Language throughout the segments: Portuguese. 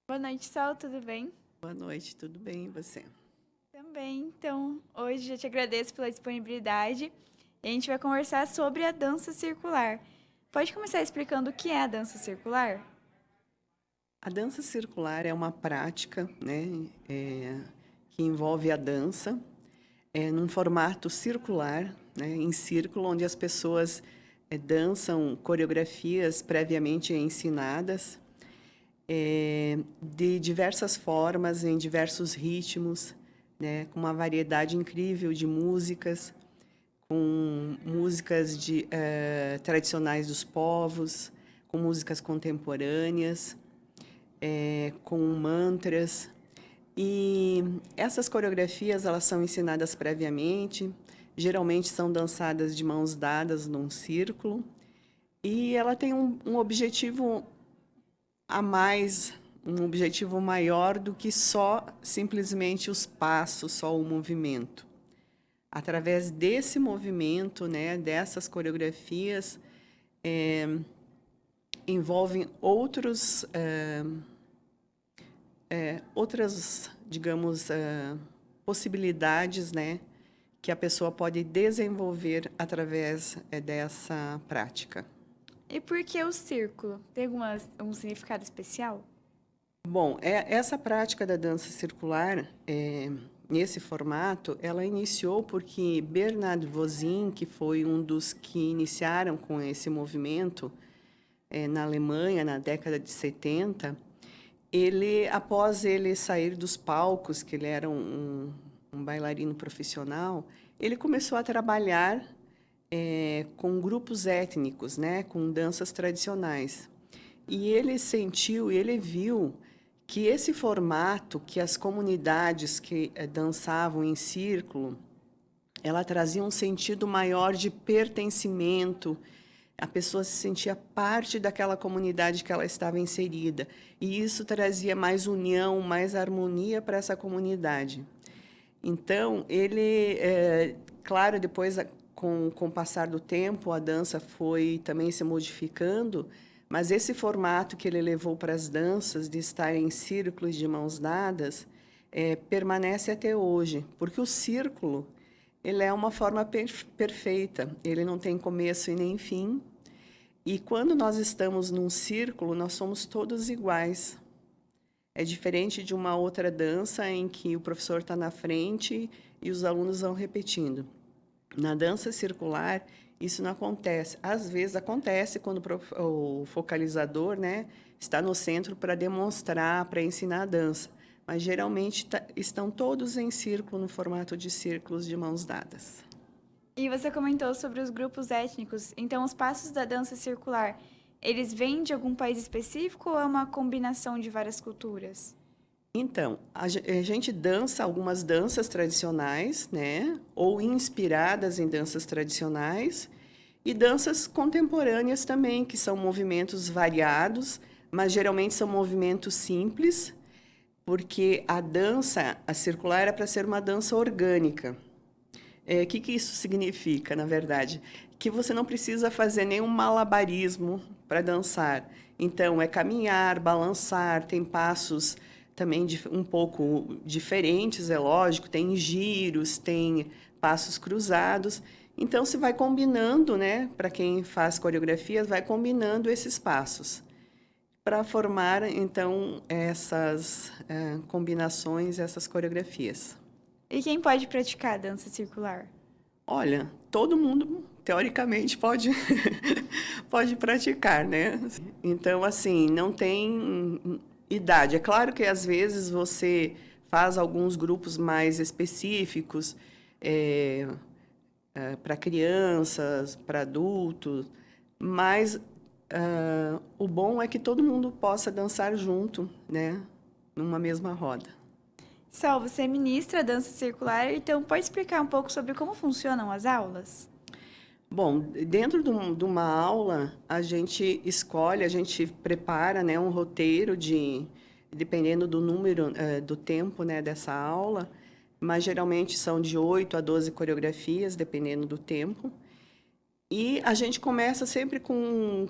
Boa noite, Sol, tudo bem? Boa noite, tudo bem e você? Também. Então, hoje eu te agradeço pela disponibilidade e a gente vai conversar sobre a dança circular. Pode começar explicando o que é a dança circular? A dança circular é uma prática, né, que envolve a dança num formato circular, né, em círculo, onde as pessoas dançam coreografias previamente ensinadas, de diversas formas, em diversos ritmos, né, com uma variedade incrível de músicas, com músicas tradicionais dos povos, com músicas contemporâneas, com mantras. E essas coreografias, elas são ensinadas previamente, geralmente são dançadas de mãos dadas num círculo, e ela tem um objetivo a mais, um objetivo maior do que só simplesmente os passos, só o movimento. Através desse movimento, né, dessas coreografias, envolvem outras, digamos, possibilidades, né, que a pessoa pode desenvolver através dessa prática. E por que o círculo? Tem algum significado especial? Bom, essa prática da dança circular, nesse formato, ela iniciou porque Bernard Vosin, que foi um dos que iniciaram com esse movimento na Alemanha, na década de 70, após ele sair dos palcos, que ele era um bailarino profissional, ele começou a trabalhar com grupos étnicos, né, com danças tradicionais. E ele sentiu, ele viu que esse formato, que as comunidades que dançavam em círculo, ela trazia um sentido maior de pertencimento. A pessoa se sentia parte daquela comunidade que ela estava inserida. E isso trazia mais união, mais harmonia para essa comunidade. Então, claro, depois, com o passar do tempo, a dança foi também se modificando, mas esse formato que ele levou para as danças, de estar em círculos de mãos dadas, permanece até hoje, porque o círculo ele é uma forma perfeita, ele não tem começo e nem fim, e quando nós estamos num círculo, nós somos todos iguais. É diferente de uma outra dança em que o professor está na frente e os alunos vão repetindo. Na dança circular, isso não acontece. Às vezes acontece quando o focalizador, né, está no centro para demonstrar, para ensinar a dança. Mas geralmente estão todos em círculo, no formato de círculos de mãos dadas. E você comentou sobre os grupos étnicos. Então, os passos da dança circular, eles vêm de algum país específico ou é uma combinação de várias culturas? Então, a gente dança algumas danças tradicionais, né? Ou inspiradas em danças tradicionais, e danças contemporâneas também, que são movimentos variados, mas geralmente são movimentos simples, porque a circular é para ser uma dança orgânica. O que isso significa, na verdade? Que você não precisa fazer nenhum malabarismo para dançar. Então, é caminhar, balançar, tem passos também um pouco diferentes, é lógico, tem giros, tem passos cruzados. Então, se vai combinando, né? Para quem faz coreografias, vai combinando esses passos para formar, então, essas combinações, essas coreografias. E quem pode praticar a dança circular? Olha, todo mundo, teoricamente, pode, pode praticar, né? Então, assim, não tem idade. É claro que, às vezes, você faz alguns grupos mais específicos, para crianças, para adultos, mas o bom é que todo mundo possa dançar junto, né? Numa mesma roda. Sol, você ministra dança circular, então pode explicar um pouco sobre como funcionam as aulas? Bom, dentro de uma aula, a gente escolhe, a gente prepara, né, um roteiro dependendo do número, do tempo, né, dessa aula, mas geralmente são de 8 a 12 coreografias, dependendo do tempo. E a gente começa sempre com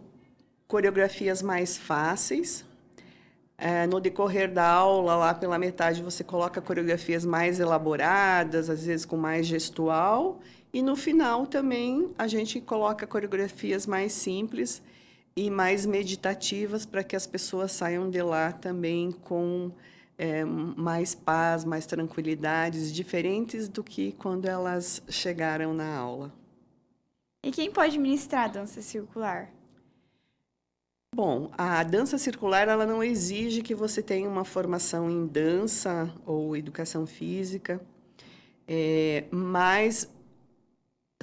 coreografias mais fáceis, No decorrer da aula, lá pela metade, você coloca coreografias mais elaboradas, às vezes com mais gestual, e no final também a gente coloca coreografias mais simples e mais meditativas para que as pessoas saiam de lá também com mais paz, mais tranquilidades, diferentes do que quando elas chegaram na aula. E quem pode ministrar a dança circular? Bom, a dança circular ela não exige que você tenha uma formação em dança ou educação física, mas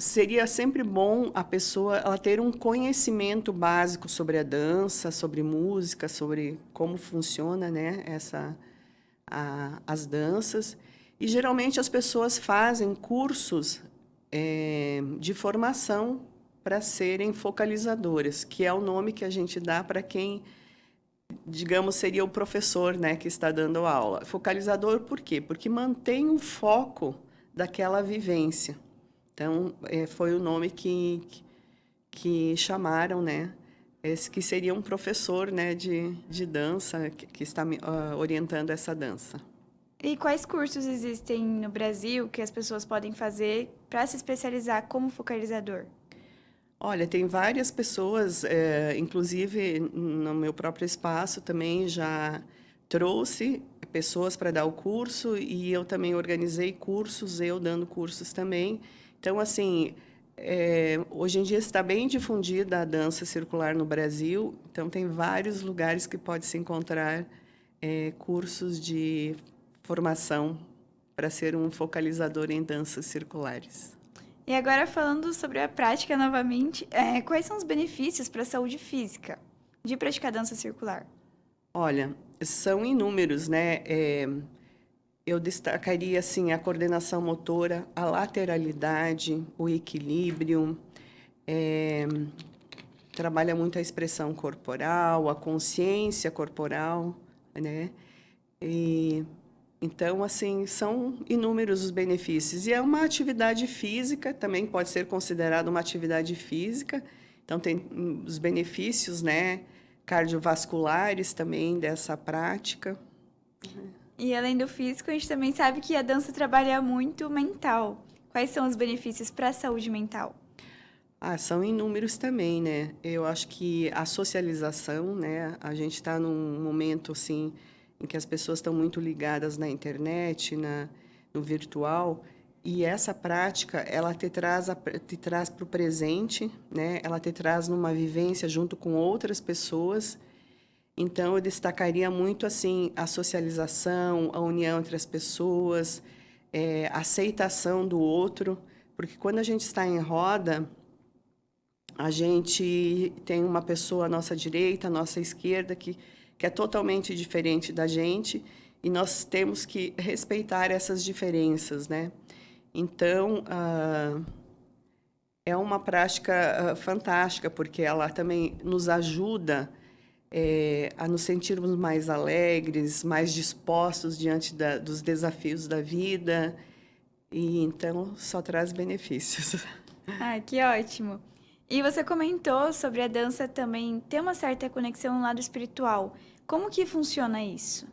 seria sempre bom a pessoa ela ter um conhecimento básico sobre a dança, sobre música, sobre como funciona, né, as danças. E geralmente as pessoas fazem cursos de formação para serem focalizadoras, que é o nome que a gente dá para quem, digamos, seria o professor, né, que está dando aula. Focalizador por quê? Porque mantém o foco daquela vivência. Então, foi o nome que chamaram, né, esse que seria um professor, né, de dança, que está orientando essa dança. E quais cursos existem no Brasil que as pessoas podem fazer para se especializar como focalizador? Olha, tem várias pessoas, inclusive no meu próprio espaço também já trouxe pessoas para dar o curso e eu também organizei cursos, eu dando cursos também. Então, assim, hoje em dia está bem difundida a dança circular no Brasil, então tem vários lugares que pode se encontrar cursos de formação para ser um focalizador em danças circulares. E agora falando sobre a prática novamente, quais são os benefícios para a saúde física de praticar dança circular? Olha, são inúmeros, né? Eu destacaria assim a coordenação motora, a lateralidade, o equilíbrio, trabalha muito a expressão corporal, a consciência corporal, né? E então, assim, são inúmeros os benefícios. E é uma atividade física, também pode ser considerada uma atividade física. Então, tem os benefícios, né, cardiovasculares também dessa prática. E além do físico, a gente também sabe que a dança trabalha muito o mental. Quais são os benefícios para a saúde mental? São inúmeros também, né? Eu acho que a socialização, né? A gente está num momento, assim, em que as pessoas estão muito ligadas na internet, no virtual, e essa prática, ela te traz para o presente, né? Ela te traz numa vivência junto com outras pessoas. Então, eu destacaria muito, assim, a socialização, a união entre as pessoas, a aceitação do outro, porque quando a gente está em roda, a gente tem uma pessoa à nossa direita, à nossa esquerda, que é totalmente diferente da gente, e nós temos que respeitar essas diferenças, né? Então, é uma prática fantástica, porque ela também nos ajuda a nos sentirmos mais alegres, mais dispostos diante dos desafios da vida, e então só traz benefícios. Ah, que ótimo! E você comentou sobre a dança também ter uma certa conexão no lado espiritual. Como que funciona isso?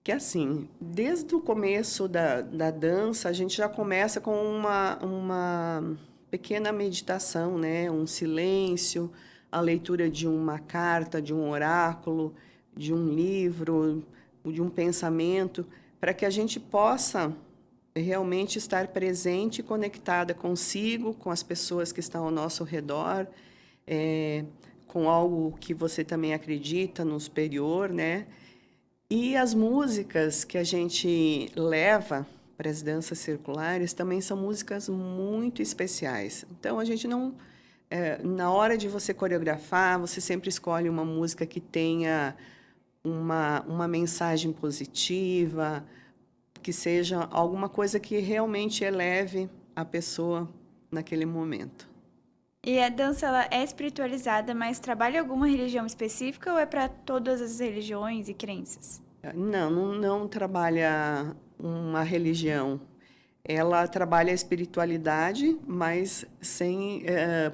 Que assim, desde o começo da dança, a gente já começa com uma pequena meditação, né? Um silêncio, a leitura de uma carta, de um oráculo, de um livro, de um pensamento, para que a gente possa realmente estar presente e conectada consigo, com as pessoas que estão ao nosso redor, com algo que você também acredita no superior, né? E as músicas que a gente leva para as danças circulares também são músicas muito especiais. Então, a gente não... na hora de você coreografar, você sempre escolhe uma música que tenha uma mensagem positiva, que seja alguma coisa que realmente eleve a pessoa naquele momento. E a dança ela é espiritualizada, mas trabalha alguma religião específica ou é para todas as religiões e crenças? Não trabalha uma religião. Ela trabalha a espiritualidade, mas sem...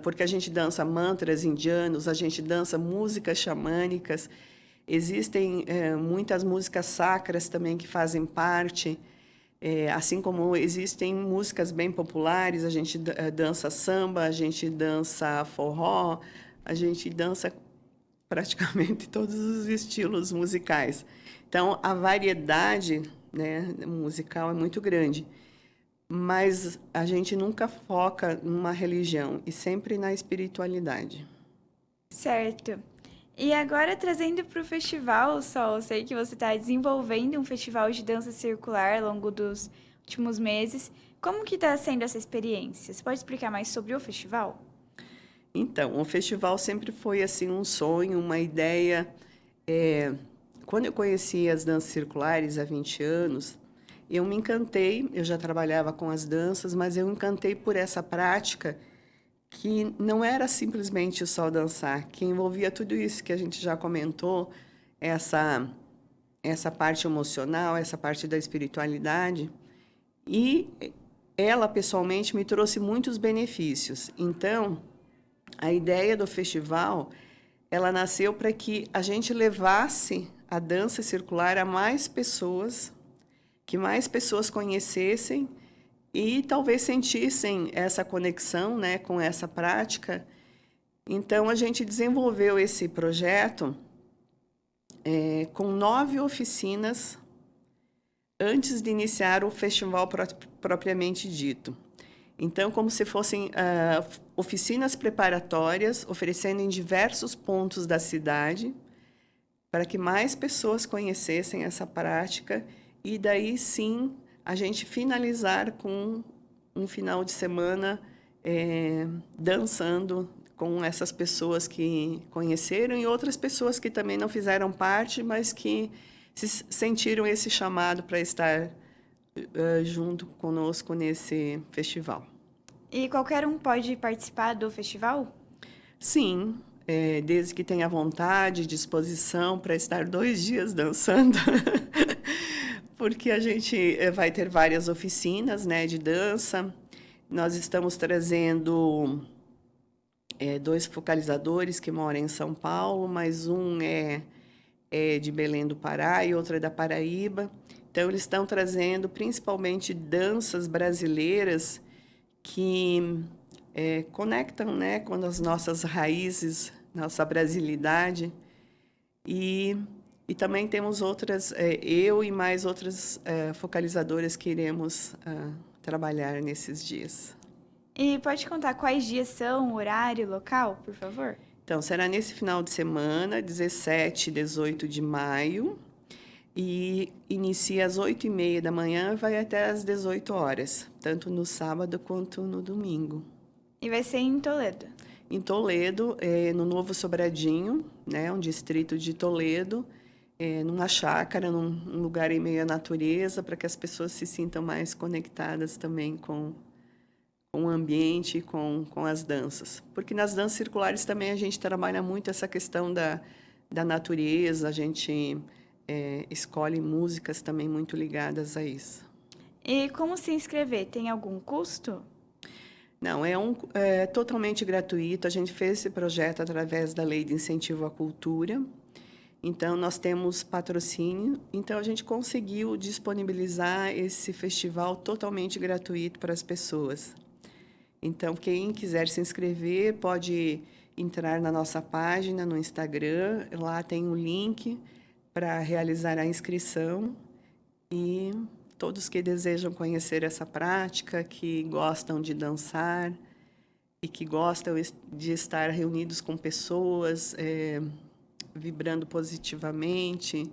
porque a gente dança mantras indianos, a gente dança músicas xamânicas. Existem muitas músicas sacras também que fazem parte, assim como existem músicas bem populares, a gente dança samba, a gente dança forró, a gente dança praticamente todos os estilos musicais. Então, a variedade, né, musical é muito grande, mas a gente nunca foca numa religião e sempre na espiritualidade. Certo. E agora trazendo para o festival, Sol, eu sei que você está desenvolvendo um festival de dança circular ao longo dos últimos meses. Como que está sendo essa experiência? Você pode explicar mais sobre o festival? Então, o festival sempre foi assim um sonho, uma ideia. Quando eu conheci as danças circulares há 20 anos, eu me encantei. Eu já trabalhava com as danças, mas eu encantei por essa prática que não era simplesmente só dançar, que envolvia tudo isso que a gente já comentou, essa parte emocional, essa parte da espiritualidade. E ela, pessoalmente, me trouxe muitos benefícios. Então, a ideia do festival, ela nasceu para que a gente levasse a dança circular a mais pessoas, que mais pessoas conhecessem e talvez sentissem essa conexão, né, com essa prática. Então, a gente desenvolveu esse projeto com 9 oficinas antes de iniciar o festival propriamente dito. Então, como se fossem oficinas preparatórias, oferecendo em diversos pontos da cidade, para que mais pessoas conhecessem essa prática e daí sim a gente finalizar com um final de semana dançando com essas pessoas que conheceram e outras pessoas que também não fizeram parte, mas que se sentiram esse chamado para estar junto conosco nesse festival. E qualquer um pode participar do festival? Sim, desde que tenha vontade, disposição para estar 2 dias dançando, porque a gente vai ter várias oficinas, né, de dança. Nós estamos trazendo 2 focalizadores que moram em São Paulo, mas um é de Belém do Pará e outro é da Paraíba. Então, eles estão trazendo principalmente danças brasileiras que conectam, né, com as nossas raízes, nossa brasilidade. E também temos outras, eu e mais outras focalizadoras que iremos trabalhar nesses dias. E pode contar quais dias são, horário, local, por favor? Então, será nesse final de semana, 17 e 18 de maio, e inicia às 8h30 da manhã e vai até às 18 horas, tanto no sábado quanto no domingo. E vai ser em Toledo. Em Toledo, no Novo Sobradinho, né, um distrito de Toledo, numa chácara, num lugar em meio à natureza, para que as pessoas se sintam mais conectadas também com o ambiente e com as danças. Porque nas danças circulares também a gente trabalha muito essa questão da natureza, a gente escolhe músicas também muito ligadas a isso. E como se inscrever? Tem algum custo? Não, é totalmente gratuito. A gente fez esse projeto através da Lei de Incentivo à Cultura. Então, nós temos patrocínio. Então, a gente conseguiu disponibilizar esse festival totalmente gratuito para as pessoas. Então, quem quiser se inscrever pode entrar na nossa página no Instagram. Lá tem um link para realizar a inscrição. E todos que desejam conhecer essa prática, que gostam de dançar e que gostam de estar reunidos com pessoas, vibrando positivamente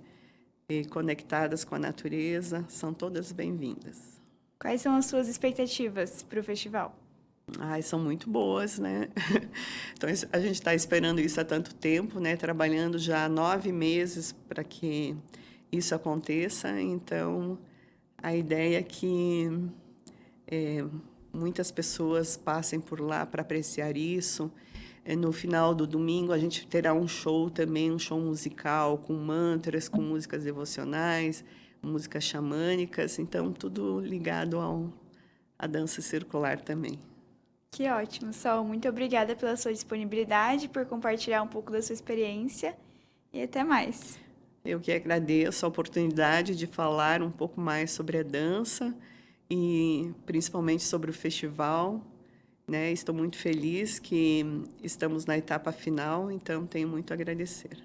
e conectadas com a natureza, são todas bem-vindas. Quais são as suas expectativas para o festival? São muito boas, né? Então, a gente está esperando isso há tanto tempo, né? Trabalhando já há 9 meses para que isso aconteça. Então, a ideia é que muitas pessoas passem por lá para apreciar isso. No final do domingo, a gente terá um show também, um show musical com mantras, com músicas devocionais, músicas xamânicas. Então, tudo ligado à dança circular também. Que ótimo, Sol. Muito obrigada pela sua disponibilidade, por compartilhar um pouco da sua experiência. e até mais. Eu que agradeço a oportunidade de falar um pouco mais sobre a dança e principalmente sobre o festival, né? Estou muito feliz que estamos na etapa final, então tenho muito a agradecer.